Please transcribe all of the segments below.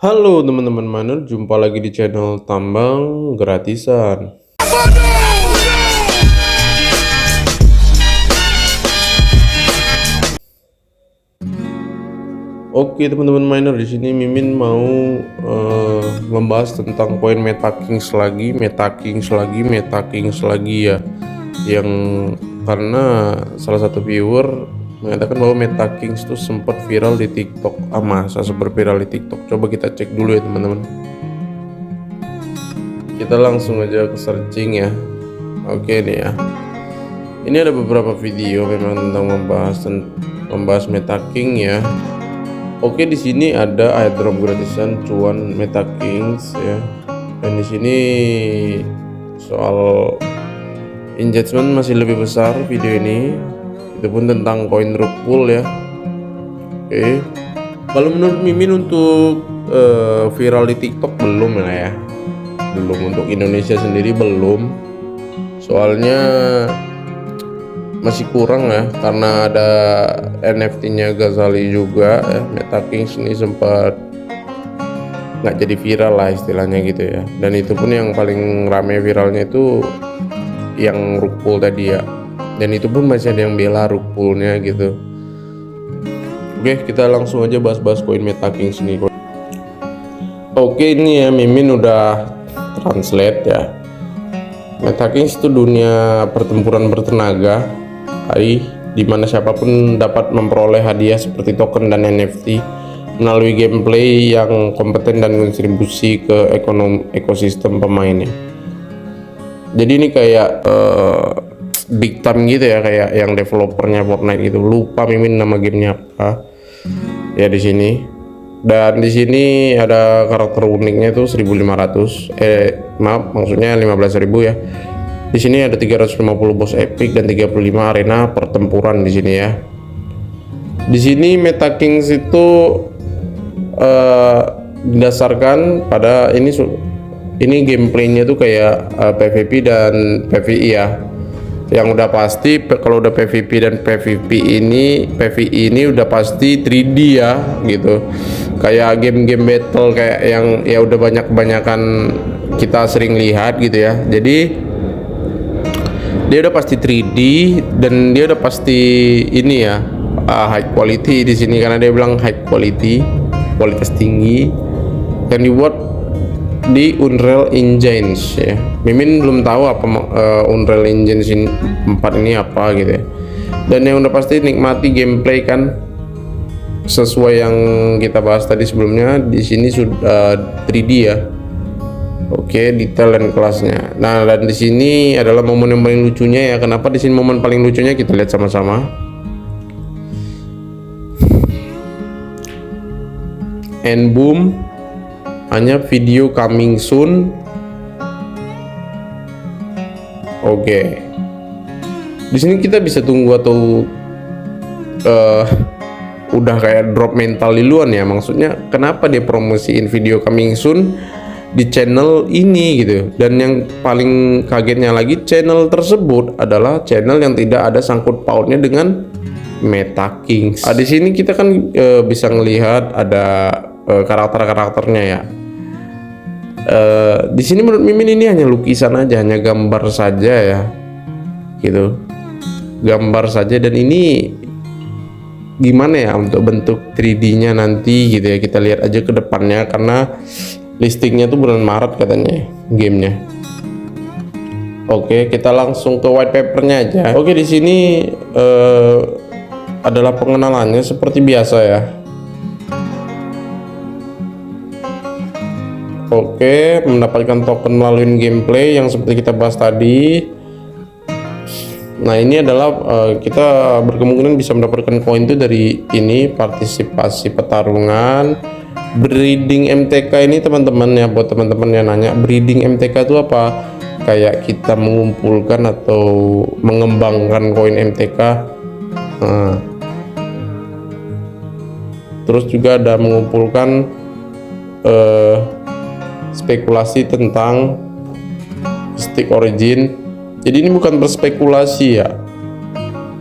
Halo teman-teman miner, jumpa lagi di channel Tambang Gratisan. Oke teman-teman miner, di sini Mimin mau membahas tentang koin MetaKings lagi ya. Yang karena salah satu viewer mengatakan bahwa MetaKings itu sempat viral di TikTok. Masa super viral di TikTok? Coba kita cek dulu ya teman-teman. Kita langsung aja ke searching ya. Oke nih ya. Ini ada beberapa video memang tentang membahas MetaKing ya. Oke, di sini ada airdrop gratisan cuan MetaKings ya. Dan di sini soal engagement masih lebih besar video ini. Itu pun tentang koin rug pull ya. Oke. Kalau menurut Mimin untuk viral di TikTok belum lah ya. Belum, untuk Indonesia sendiri belum. Soalnya masih kurang ya, karena ada NFT-nya Ghazali juga ya. MetaKings ini sempat nggak jadi viral lah istilahnya gitu ya. Dan itu pun yang paling rame viralnya itu yang rug pull tadi ya. Dan itu pun masih ada yang bela rug pullnya gitu. Oke, kita langsung aja bahas-bahas koin MetaKings ini. Oke, ini ya Mimin udah translate ya. MetaKings itu dunia pertempuran bertenaga, di mana siapapun dapat memperoleh hadiah seperti token dan NFT melalui gameplay yang kompeten dan kontribusi ke ekosistem pemainnya. Jadi ini kayak big time gitu ya, kayak yang developernya Fortnite gitu. Lupa Mimin nama gamenya apa ya di sini. Dan di sini ada karakter uniknya itu 1500. Maksudnya 15.000 ya. Di sini ada 350 boss epic dan 35 arena pertempuran di sini ya. Di sini MetaKings itu didasarkan pada ini gameplaynya tuh kayak PvP dan PvE ya. Yang udah pasti kalau udah PvP dan PvE ini udah pasti 3D ya gitu. Kayak game-game battle kayak yang ya udah banyak-banyakan kita sering lihat gitu ya. Jadi dia udah pasti 3D dan dia udah pasti ini ya, high quality di sini, karena dia bilang high quality, kualitas tinggi, yang dibuat di Unreal Engine ya. Mimin belum tahu apa Unreal Engine 4 ini apa gitu ya. Dan yang udah pasti nikmati gameplay kan, sesuai yang kita bahas tadi sebelumnya. Di sini sudah 3D ya. Oke, detail dan kelasnya. Nah, dan di sini adalah momen yang paling lucunya ya. Kenapa di sini momen paling lucunya, kita lihat sama-sama. And boom, hanya video coming soon. Oke. Di sini kita bisa tunggu atau udah kayak drop mental duluan ya. Maksudnya kenapa dia promosiin video coming soon di channel ini gitu. Dan yang paling kagetnya lagi, channel tersebut adalah channel yang tidak ada sangkut pautnya dengan MetaKings. Di sini kita kan bisa ngelihat ada karakter-karakternya ya. Di sini menurut Mimin ini hanya lukisan aja, hanya gambar saja ya gitu, gambar saja. Dan ini gimana ya untuk bentuk 3D-nya nanti gitu ya, kita lihat aja ke depannya, karena listingnya tuh bulan Maret katanya gamenya. Oke, kita langsung ke white papernya aja. Oke, di sini adalah pengenalannya seperti biasa ya. Oke, mendapatkan token melalui gameplay yang seperti kita bahas tadi. Nah, ini adalah kita berkemungkinan bisa mendapatkan koin itu dari ini, partisipasi pertarungan breeding MTK ini teman-teman ya. Buat teman-teman yang nanya breeding MTK itu apa, kayak kita mengumpulkan atau mengembangkan koin MTK. Terus juga ada mengumpulkan spekulasi tentang stick origin. Jadi ini bukan berspekulasi ya,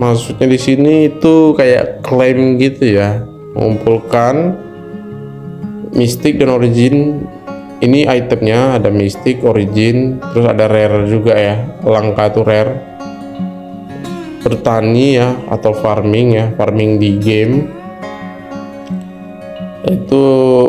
maksudnya di sini itu kayak klaim gitu ya, mengumpulkan Mystic dan Origin. Ini itemnya ada Mystic, Origin, terus ada rare juga ya, langka itu rare. Bertani ya, atau farming ya, farming di game itu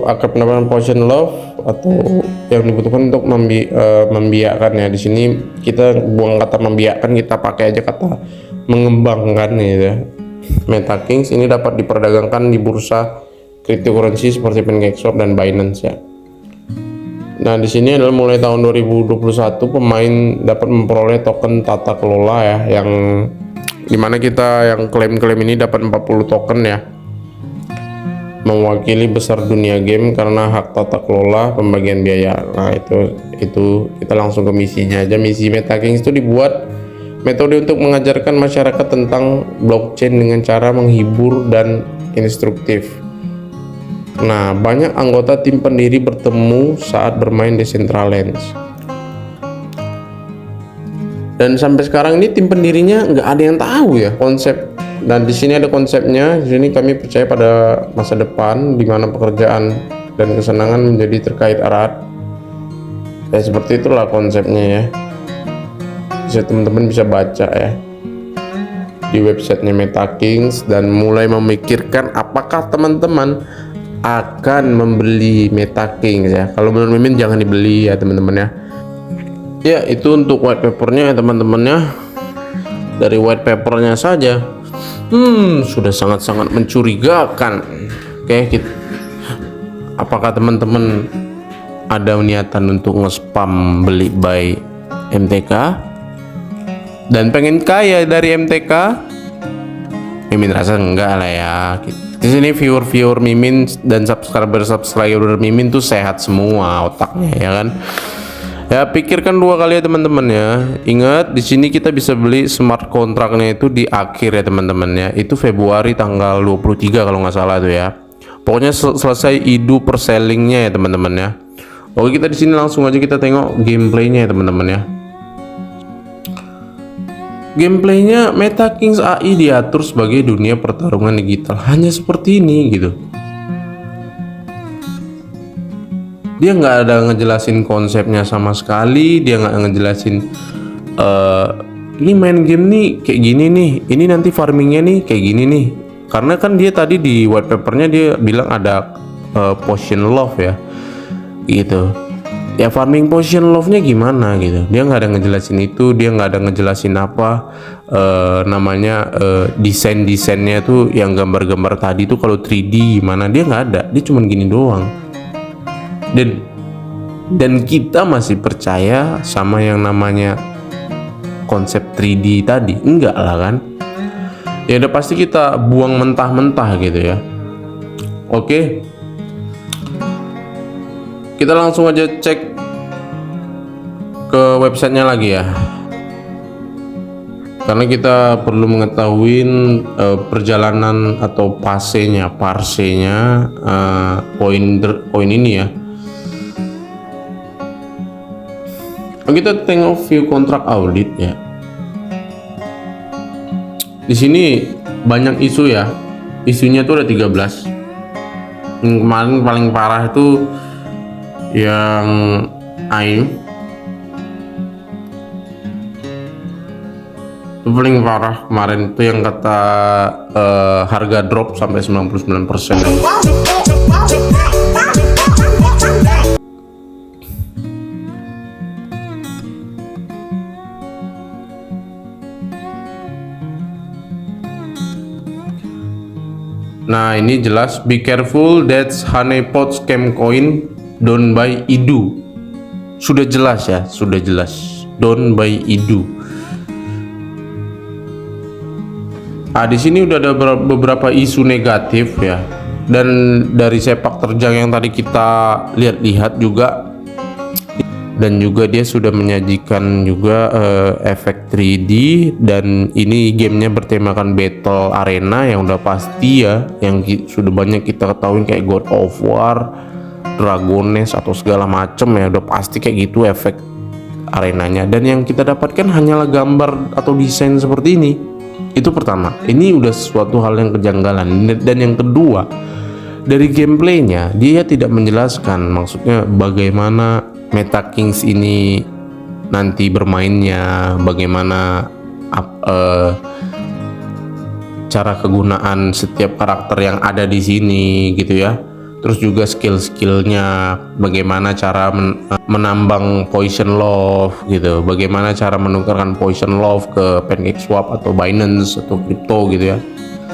akan mendapatkan potion love atau yang dibutuhkan untuk membiakkan ya. Di sini kita buang kata membiakkan, kita pakai aja kata mengembangkan gitu ya. Meta Kings ini dapat diperdagangkan di bursa cryptocurrency seperti PancakeSwap dan Binance ya. Nah, di sini adalah mulai tahun 2021 pemain dapat memperoleh token tata kelola ya, yang dimana kita yang klaim-klaim ini dapat 40 token ya, mewakili besar dunia game karena hak tata kelola pembagian biaya. Nah, itu kita langsung ke misinya aja. Misi Meta Kings itu dibuat metode untuk mengajarkan masyarakat tentang blockchain dengan cara menghibur dan instruktif. Nah, banyak anggota tim pendiri bertemu saat bermain Decentraland. Dan sampai sekarang ini tim pendirinya nggak ada yang tahu ya konsep. Dan di sini ada konsepnya. Di sini kami percaya pada masa depan di mana pekerjaan dan kesenangan menjadi terkait erat. Ya seperti itulah konsepnya ya. Bisa teman-teman bisa baca ya di websitenya Meta Kings dan mulai memikirkan apakah teman-teman akan membeli Meta Kings ya. Kalau menurut Mimin jangan dibeli ya teman-teman ya. Ya itu untuk white papernya ya teman-teman ya. Dari white papernya saja sudah sangat-sangat mencurigakan. Oke, apakah teman-teman ada niatan untuk nge-spam beli buy MTK dan pengen kaya dari MTK? Mimin rasa enggak lah ya. Di sini viewer Mimin dan subscriber Mimin tuh sehat semua otaknya ya kan. Ya pikirkan dua kali ya teman-teman ya. Ingat di sini kita bisa beli smart kontraknya itu di akhir ya teman-teman ya. Itu Februari tanggal 23 kalau nggak salah tuh ya. Pokoknya selesai idu per sellingnya ya teman-teman ya. Oke, kita di sini langsung aja kita tengok gameplaynya ya teman-teman ya. Gameplaynya Meta Kings AI diatur sebagai dunia pertarungan digital, hanya seperti ini gitu. Dia nggak ada ngejelasin konsepnya sama sekali, dia nggak ngejelasin ini main game nih kayak gini nih, ini nanti farmingnya nih kayak gini nih. Karena kan dia tadi di white papernya dia bilang ada potion love ya, gitu. Ya farming potion love-nya gimana gitu, dia nggak ada ngejelasin itu, dia nggak ada ngejelasin apa namanya desainnya tuh yang gambar-gambar tadi tuh kalau 3D gimana, dia nggak ada, dia cuman gini doang. Dan kita masih percaya sama yang namanya konsep 3D tadi? Enggak lah kan, ya udah pasti kita buang mentah-mentah gitu ya. Oke, kita langsung aja cek ke websitenya lagi ya, karena kita perlu mengetahui perjalanan atau parsenya poin ini ya. Kita tengok view kontrak audit ya. Di sini banyak isu ya. Isunya tuh ada 13. Yang kemarin paling parah itu yang AIM. Itu paling parah kemarin itu yang kata harga drop sampai 99%. Nah ini jelas, be careful that's honeypot scam coin, don't buy IDU. Sudah jelas ya, sudah jelas, don't buy IDU. Di sini udah ada beberapa isu negatif ya, dan dari sepak terjang yang tadi kita lihat juga, dan juga dia sudah menyajikan juga efek 3D, dan ini gamenya bertemakan battle arena yang udah pasti ya, yang sudah banyak kita ketahui kayak God of War, Dragon Nest atau segala macem ya, udah pasti kayak gitu efek arenanya. Dan yang kita dapatkan hanyalah gambar atau desain seperti ini. Itu pertama, ini udah suatu hal yang kejanggalan. Dan yang kedua, dari gameplaynya dia tidak menjelaskan maksudnya bagaimana Meta Kings ini nanti bermainnya, bagaimana cara kegunaan setiap karakter yang ada di sini gitu ya. Terus juga skill-skillnya, bagaimana cara menambang Poison Love gitu, bagaimana cara menukarkan Poison Love ke PancakeSwap atau Binance atau crypto gitu ya.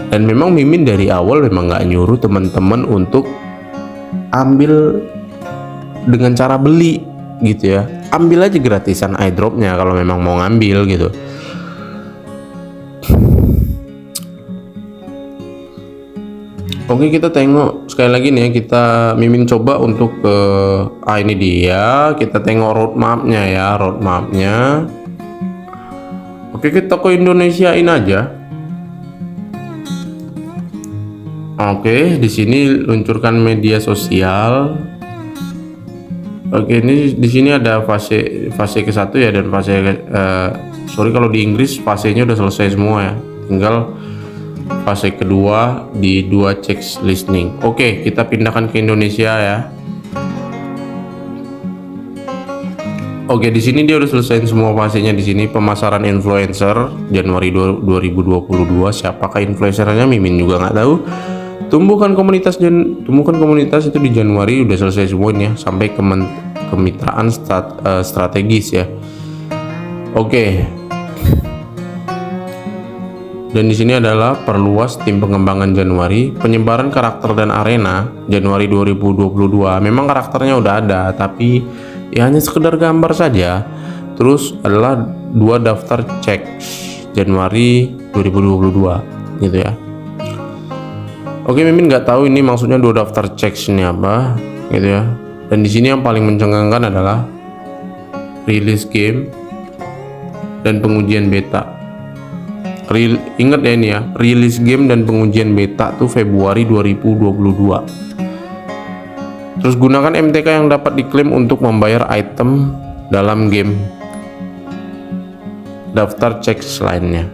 Dan memang Mimin dari awal memang nggak nyuruh teman-teman untuk ambil dengan cara beli gitu ya. Ambil aja gratisan airdropnya kalau memang mau ngambil gitu. Oke, kita tengok sekali lagi nih ya, kita Mimin coba untuk ke ini dia, kita tengok roadmapnya ya, roadmapnya. Oke, kita ke Indonesiain aja. Oke, di sini luncurkan media sosial. Oke, ini di sini ada fase ke-1 ya, dan sorry kalau di Inggris fasenya udah selesai semua ya, tinggal fase kedua di 2 checks listening. Oke, kita pindahkan ke Indonesia ya. Oke, di sini dia udah selesai semua fasenya. Di sini pemasaran influencer Januari 2022. Siapakah influencernya Mimin juga nggak tahu. Tumbuhkan komunitas itu di Januari udah selesai semuanya, sampai kemitraan strategis ya. Oke. Dan di sini adalah perluas tim pengembangan Januari, penyebaran karakter dan arena Januari 2022. Memang karakternya udah ada, tapi ya hanya sekedar gambar saja. Terus adalah 2 daftar cek Januari 2022 gitu ya. Oke, Mimin nggak tahu ini maksudnya 2 daftar cek ini apa gitu ya. Dan di sini yang paling mencengangkan adalah rilis game dan pengujian beta. Ingat ya ini ya, rilis game dan pengujian beta tuh Februari 2022. Terus gunakan MTK yang dapat diklaim untuk membayar item dalam game. Daftar cek lainnya.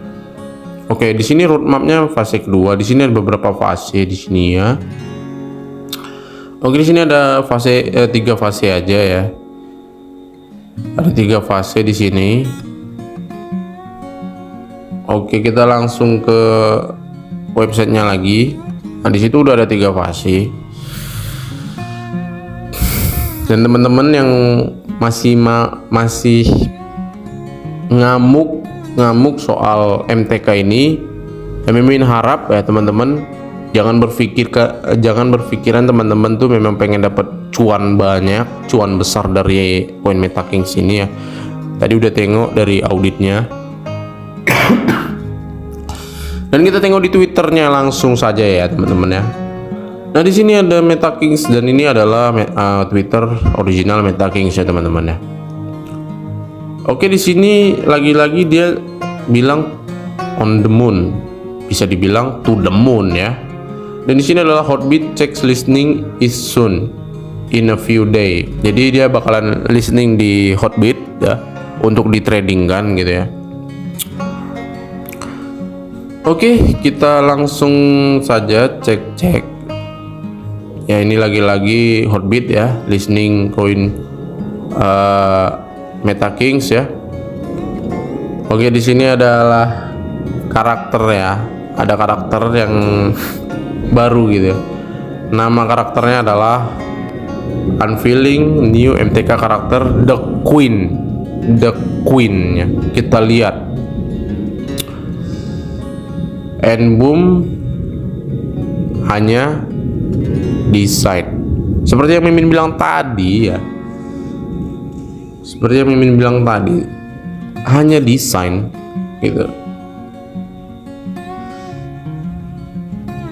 Oke, di sini roadmapnya fase kedua. Di sini ada beberapa fase di sini ya. Oke, di sini ada 3 fase aja ya. Ada 3 fase di sini. Oke, kita langsung ke websitenya lagi. Nah, di situ udah ada 3 fase. Dan teman-teman yang masih ngamuk soal MTK ini, ya Mimin harap ya teman-teman jangan berpikiran teman-teman tuh memang pengen dapat cuan banyak, cuan besar dari koin Meta Kings ini ya. Tadi udah tengok dari auditnya. Dan kita tengok di Twitternya langsung saja ya teman-teman ya. Nah, di sini ada Meta Kings dan ini adalah Twitter original Meta Kings ya teman-teman ya. Oke, di sini lagi-lagi dia bilang on the moon, bisa dibilang to the moon ya. Dan di sini adalah Hotbit checks listening is soon in a few day. Jadi dia bakalan listening di Hotbit ya untuk di trading kan gitu ya. Oke, kita langsung saja cek ya. Ini lagi-lagi Hotbit ya, listening koin Meta Kings ya. Oke, di sini adalah karakter ya. Ada karakter yang baru gitu ya. Nama karakternya adalah Unveiling New MTK karakter The Queen ya. Kita lihat. And boom, hanya desain seperti yang Mimin bilang tadi ya. Seperti yang Mimin bilang tadi, hanya desain gitu.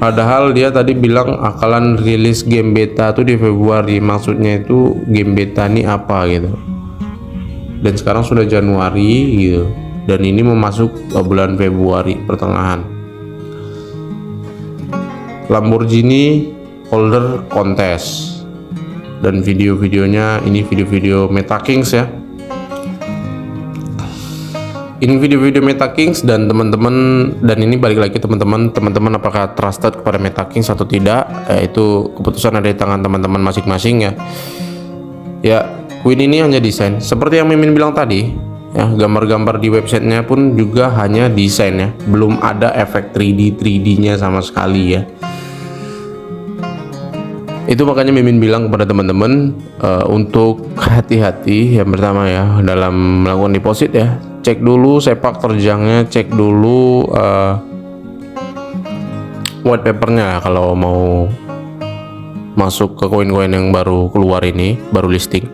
Padahal dia tadi bilang akalan rilis game beta tuh di Februari. Maksudnya itu game beta ini apa gitu. Dan sekarang sudah Januari gitu. Dan ini mau masuk bulan Februari pertengahan. Lamborghini holder kontes. Dan video-videonya ini video-video Meta Kings ya. ini video-video MetaKings dan teman-teman, dan ini balik lagi teman-teman apakah trusted kepada MetaKings atau tidak, itu keputusan ada di tangan teman-teman masing-masing ya. Ya, Queen ini hanya desain seperti yang Mimin bilang tadi ya, gambar-gambar di websitenya pun juga hanya desain ya, belum ada efek 3D-nya sama sekali ya. Itu makanya Mimin bilang kepada teman-teman untuk hati-hati. Yang pertama ya, dalam melakukan deposit ya, cek dulu sepak terjangnya, cek dulu white papernya kalau mau masuk ke koin-koin yang baru keluar ini, baru listing.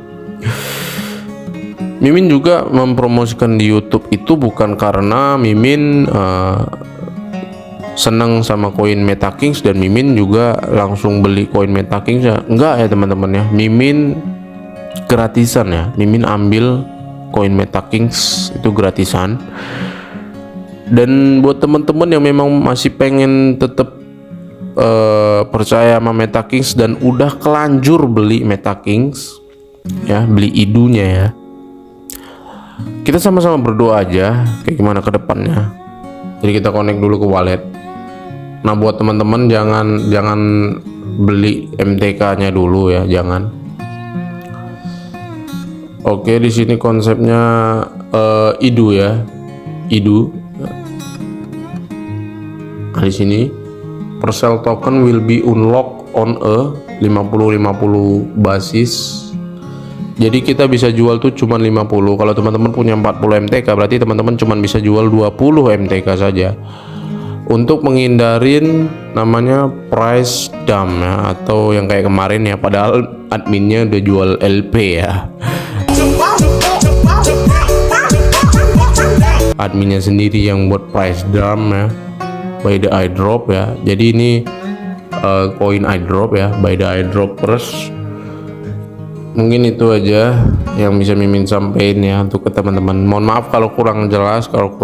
Mimin juga mempromosikan di YouTube itu bukan karena Mimin senang sama koin MetaKings dan Mimin juga langsung beli koin MetaKings ya, enggak ya teman-teman ya. Mimin gratisan ya, Mimin ambil koin MetaKings itu gratisan. Dan buat teman-teman yang memang masih pengen tetap percaya sama MetaKings dan udah kelanjur beli MetaKings ya, beli idunya ya, kita sama-sama berdoa aja kayak gimana ke depannya. Jadi kita connect dulu ke wallet. Nah, buat teman-teman jangan beli MTK-nya dulu ya, jangan. Oke, di sini konsepnya IDU ya, IDU. Nah, di sini per sell token will be unlocked on a 50-50 basis. Jadi kita bisa jual tuh cuman 50. Kalau teman-teman punya 40 MTK berarti teman-teman cuman bisa jual 20 MTK saja. Untuk menghindarin namanya price dump ya, atau yang kayak kemarin ya, padahal adminnya udah jual LP ya. Adminnya sendiri yang buat price dump ya, by the iDrop ya. Jadi ini koin iDrop ya, by the iDroppers. Mungkin itu aja yang bisa Mimin sampaikan ya untuk ke teman-teman. Mohon maaf kalau kurang jelas, kalau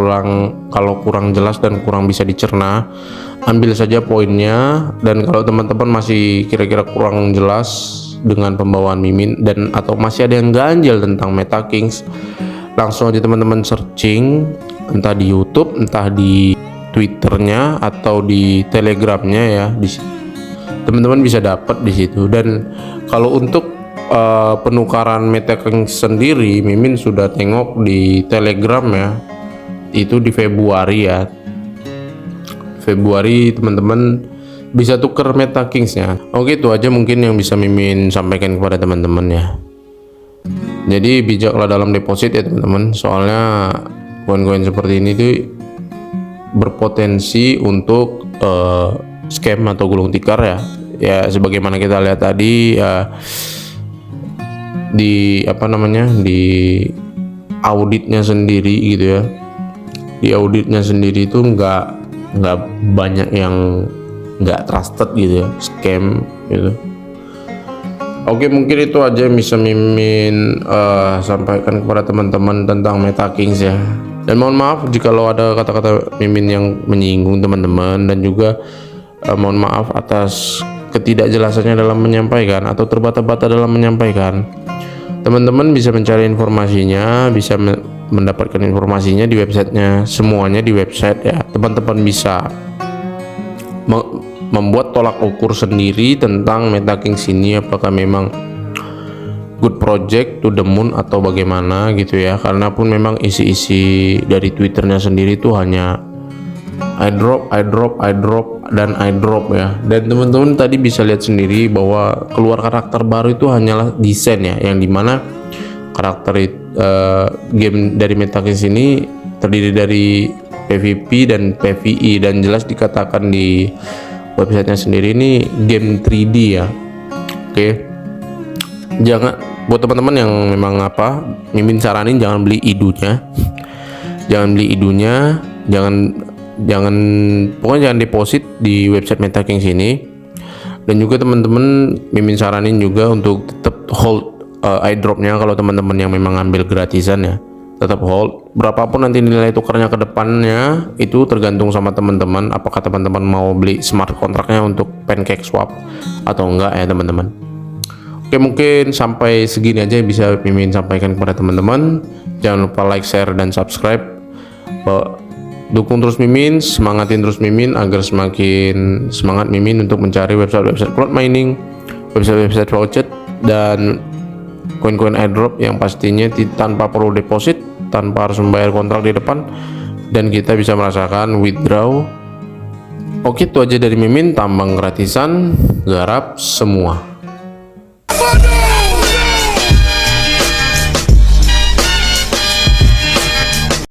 kurang jelas dan kurang bisa dicerna, ambil saja poinnya. Dan kalau teman-teman masih kira-kira kurang jelas dengan pembawaan Mimin dan atau masih ada yang ganjil tentang MetaKings, langsung aja teman-teman searching entah di YouTube, entah di Twitternya atau di Telegramnya ya. Teman-teman bisa dapat di situ. Dan kalau untuk penukaran MetaKings sendiri, Mimin sudah tengok di Telegram ya, itu di Februari ya. Februari teman-teman bisa tuker MetaKingsnya. Oke, itu aja mungkin yang bisa Mimin sampaikan kepada teman-teman ya. Jadi bijaklah dalam deposit ya teman-teman, soalnya koin-koin seperti ini tuh berpotensi untuk scam atau gulung tikar ya. Ya sebagaimana kita lihat tadi ya, di di auditnya sendiri gitu ya, di auditnya sendiri itu nggak banyak yang nggak trusted gitu ya, scam gitu. Oke, mungkin itu aja yang bisa Mimin sampaikan kepada teman-teman tentang MetaKings ya. Dan mohon maaf jika ada kata-kata Mimin yang menyinggung teman-teman, dan juga mohon maaf atas ketidakjelasannya dalam menyampaikan atau terbata-bata dalam menyampaikan. Teman-teman bisa mencari informasinya, bisa mendapatkan informasinya di websitenya, semuanya di website ya. Teman-teman bisa membuat tolak ukur sendiri tentang MetaKings ini, apakah memang good project to the moon atau bagaimana gitu ya. Karena pun memang isi-isi dari Twitternya sendiri itu hanya iDrop dan iDrop ya. Dan teman-teman tadi bisa lihat sendiri bahwa keluar karakter baru itu hanyalah desain ya, yang dimana karakter game dari MetaKings ini terdiri dari PVP dan PVE, dan jelas dikatakan di websitenya sendiri ini game 3D ya. Oke, jangan, buat teman-teman yang memang Mimin saranin jangan beli idunya, pokoknya jangan deposit di website MetaKings ini. Dan juga teman-teman Mimin saranin juga untuk tetap hold iDropnya. Kalau teman-teman yang memang ambil gratisan ya, tetap hold. Berapapun nanti nilai tukarnya ke depannya itu tergantung sama teman-teman, apakah teman-teman mau beli smart kontraknya untuk PancakeSwap atau enggak ya teman-teman. Oke, mungkin sampai segini aja yang bisa Mimin sampaikan kepada teman-teman. Jangan lupa like, share, dan subscribe. Dukung terus Mimin, semangatin terus Mimin agar semakin semangat Mimin untuk mencari website cloud mining, website voucher, dan koin-koin airdrop yang pastinya tanpa perlu deposit, tanpa harus membayar kontrak di depan, dan kita bisa merasakan withdraw. Oke, itu aja dari Mimin, tambang gratisan, garap semua.